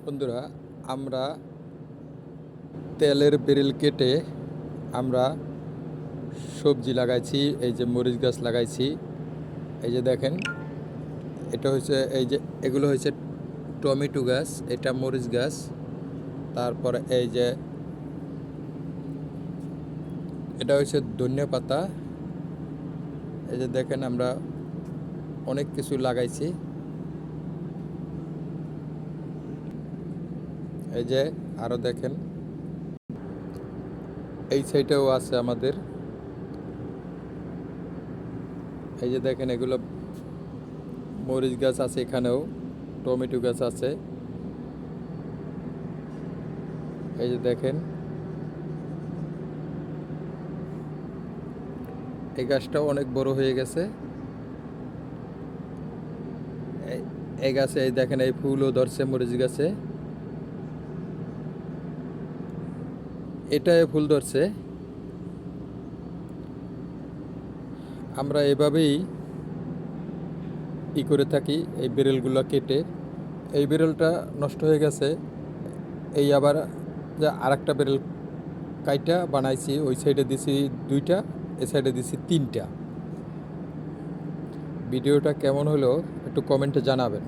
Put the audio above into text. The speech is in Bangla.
বন্ধুরা, আমরা তেলের বেরেল কেটে আমরা সবজি লাগাইছি। এই যে মরিচ গাছ লাগাইছি, এই যে দেখেন, এটা হচ্ছে এই যে এগুলো হয়েছে টমেটো গাছ, এটা মরিচ গাছ। তারপরে এই যে এটা হচ্ছে ধনিয়া পাতা। এই যে দেখেন, আমরা অনেক কিছু লাগাইছি। এই যে আরও দেখেন, এই সাইডেও আছে আমাদের। এই যে দেখেন, এগুলো মরিচ গাছ আছে, এখানেও টমেটো গাছ আছে। এই যে দেখেন, এই গাছটাও অনেক বড় হয়ে গেছে। এই গাছে এই দেখেন, এই ফুলও ধরছে মরিচ গাছে, এটাই ফুল ধরছে। আমরা এভাবেই করে থাকি, এই বেরেলগুলো কেটে। এই বেরেলটা নষ্ট হয়ে গেছে, এই আবার যে আরেকটা বেরেল কাইটা বানাইছি, ওই সাইডে দিছি 2টা, এই সাইডে দিছি 3টা। ভিডিওটা কেমন হলো একটু কমেন্টে জানাবেন।